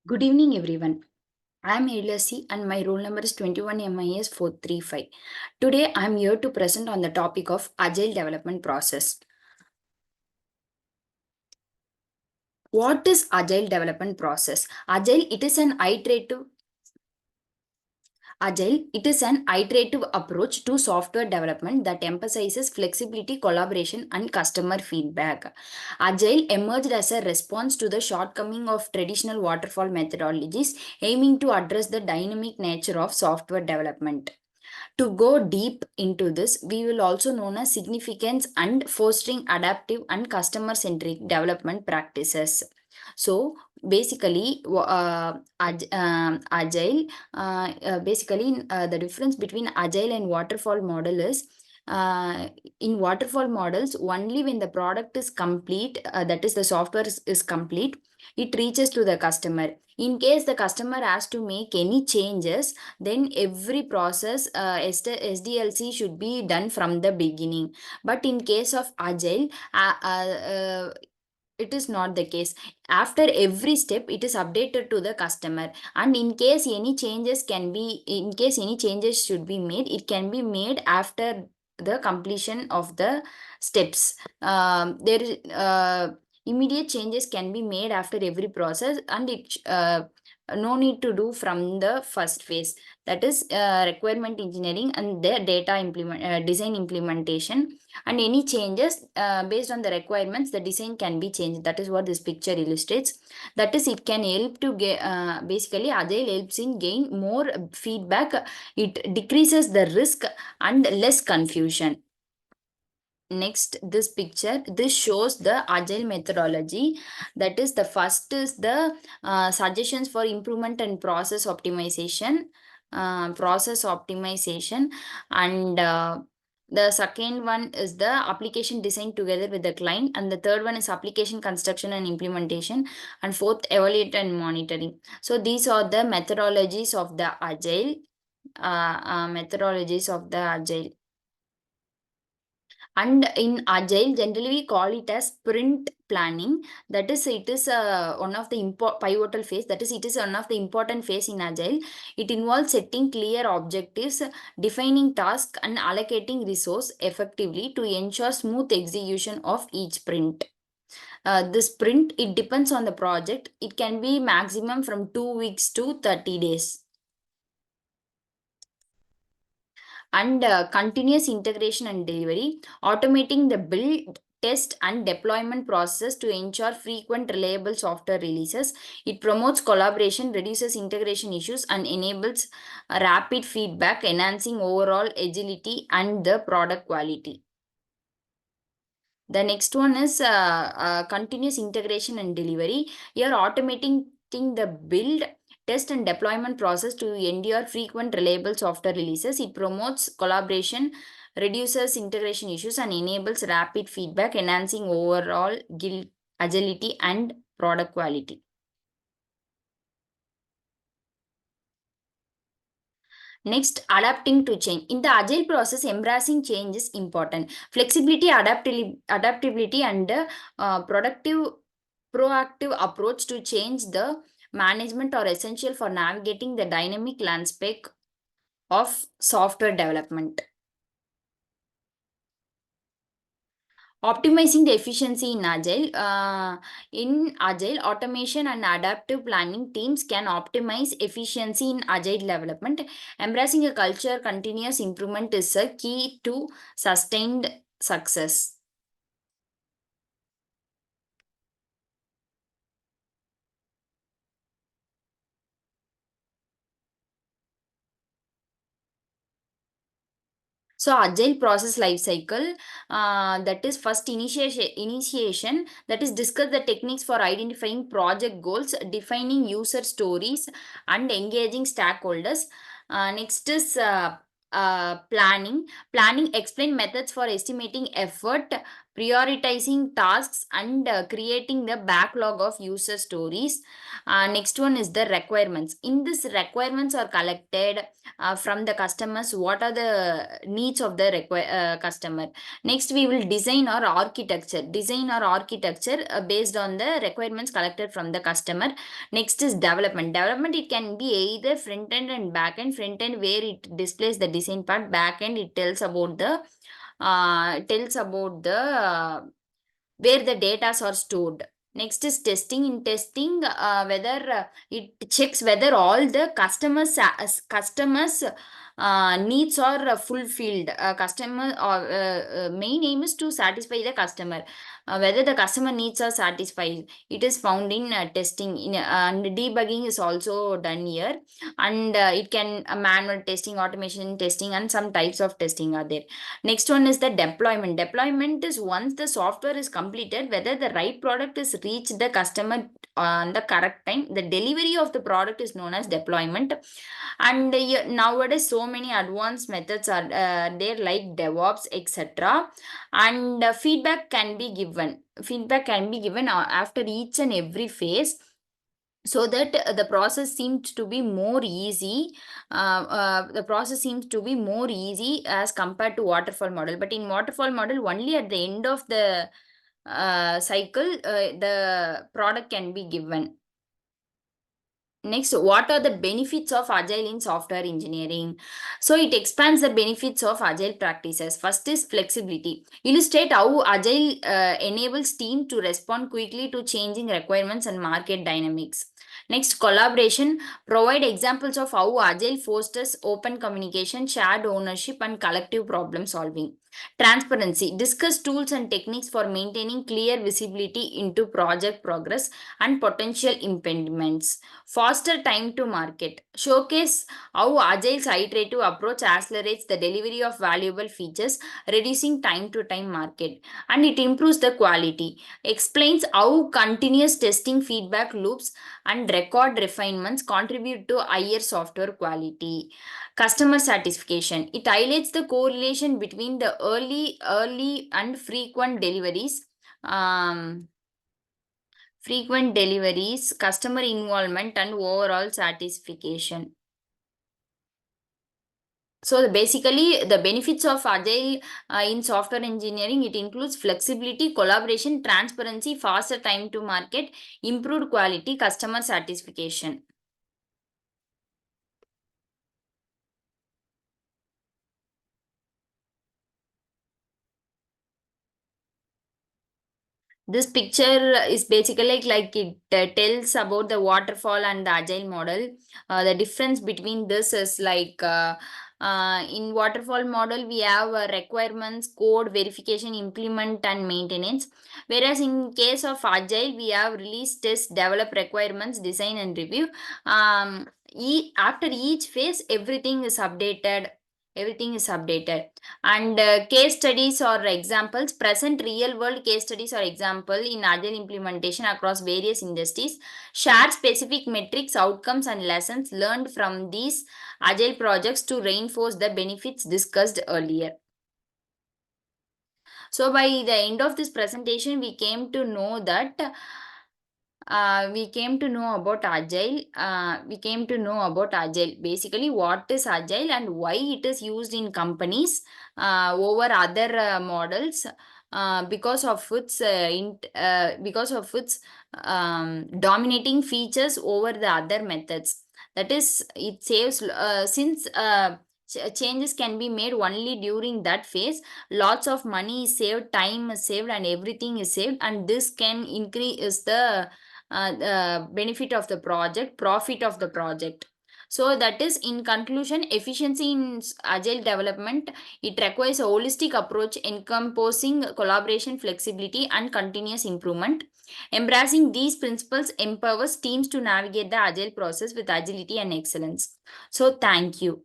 Good evening, everyone. I am Elasi and my roll number is 21 MIS 435. Today, I am here to present on the topic of agile development process. What is agile development process? Agile, it is an iterative approach to software development that emphasizes flexibility, collaboration, and customer feedback. Agile emerged as a response to the shortcoming of traditional waterfall methodologies, aiming to address the dynamic nature of software development. To go deep into this, we will also know as significance and fostering adaptive and customer-centric development practices. So basically, agile, the difference between agile and waterfall model is in waterfall models, only when the product is complete, that is the software is complete, it reaches to the customer. In case the customer has to make any changes, then every process SDLC should be done from the beginning. But in case of agile, it is not the case. After every step, it is updated to the customer, and in case any changes should be made, it can be made after the completion of the steps. There is immediate changes can be made after every process, and it no need to do from the first phase, that is requirement engineering and the design implementation. And any changes based on the requirements, the design can be changed. That is what this picture illustrates. That is, it can help to get basically agile helps in gain more feedback. It decreases the risk and less confusion. Next, this picture, this shows the agile methodology. That is, the first is the suggestions for improvement and process optimization. And the second one is the application design together with the client, and the third one is application construction and implementation, and fourth, evaluate and monitoring. So these are the methodologies of the agile. And in agile, generally we call it as sprint planning. That is, it is one of the pivotal phase. That is, it is one of the important phase in agile. It involves setting clear objectives, defining tasks, and allocating resource effectively to ensure smooth execution of each sprint. The sprint, it depends on the project. It can be maximum from 2 weeks to 30 days. And continuous integration and delivery, automating the build, test, and deployment process to ensure frequent, reliable software releases. It promotes collaboration, reduces integration issues, and enables rapid feedback, enhancing overall agility and the product quality. The next one is continuous integration and delivery. Here, automating the build, test, and deployment process to endure frequent, reliable software releases. It promotes collaboration, reduces integration issues, and enables rapid feedback, enhancing overall agility and product quality. Next, adapting to change. In the agile process, embracing change is important. Flexibility, adaptability, and proactive approach to change the management are essential for navigating the dynamic landscape of software development. Optimizing the efficiency in agile. In agile, automation and adaptive planning teams can optimize efficiency in agile development. Embracing a culture continuous improvement is a key to sustained success. So agile process life cycle, that is first initiation, that is discuss the techniques for identifying project goals, defining user stories, and engaging stakeholders. Next is planning. Planning explain methods for estimating effort, prioritizing tasks, and creating the backlog of user stories. Next one is the requirements. In this, requirements are collected from the customers. What are the needs of the customer? Next, we will design our architecture based on the requirements collected from the customer. Next is development. It can be either front end and back end. Front end where it displays the design part. Back end it tells about the where the data are stored. Next is testing. In testing, whether it checks whether all the customers needs are fulfilled. Customer or main aim is to satisfy the customer. Whether the customer needs are satisfied, it is found in testing. And debugging is also done here. And it can manual testing, automation testing, and some types of testing are there. Next one is the deployment. Deployment is once the software is completed, whether the right product is reached the customer on the correct time. The delivery of the product is known as deployment. And nowadays, so many advanced methods are there, like DevOps, etc. And feedback can be given after each and every phase, so that the process seems to be more easy. The process seems to be more easy as compared to waterfall model. But in waterfall model, only at the end of the cycle the product can be given. Next, what are the benefits of agile in software engineering? So it expands the benefits of agile practices. First is flexibility. Illustrate how agile enables team to respond quickly to changing requirements and market dynamics. Next, collaboration. Provide examples of how agile fosters open communication, shared ownership, and collective problem solving. Transparency. Discuss tools and techniques for maintaining clear visibility into project progress and potential impediments. Faster time to market. Showcase how Agile's iterative approach accelerates the delivery of valuable features, reducing time to time market. And it improves the quality. Explains how continuous testing, feedback loops, and record refinements contribute to higher software quality. Customer satisfaction. It highlights the correlation between the early and frequent deliveries, customer involvement, and overall satisfaction. So basically, the benefits of agile in software engineering, it includes flexibility, collaboration, transparency, faster time to market, improved quality, customer satisfaction. This picture is basically like it tells about the waterfall and the agile model. The difference between this is in waterfall model we have requirements, code, verification, implement, and maintenance. Whereas in case of agile we have release, test, develop, requirements, design, and review. After each phase everything is updated. And case studies or examples. Present real world case studies or example in agile implementation across various industries. Share specific metrics, outcomes, and lessons learned from these agile projects to reinforce the benefits discussed earlier. So by the end of this presentation, we came to know that we came to know about agile. We came to know about agile. Basically, what is agile and why it is used in companies over other models, because of its dominating features over the other methods. That is, it saves since changes can be made only during that phase. Lots of money is saved, time is saved, and everything is saved, and this can increase the benefit of the project, profit of the project. So that is, in conclusion, efficiency in agile development, it requires a holistic approach encompassing collaboration, flexibility, and continuous improvement. Embracing these principles empowers teams to navigate the agile process with agility and excellence. So thank you.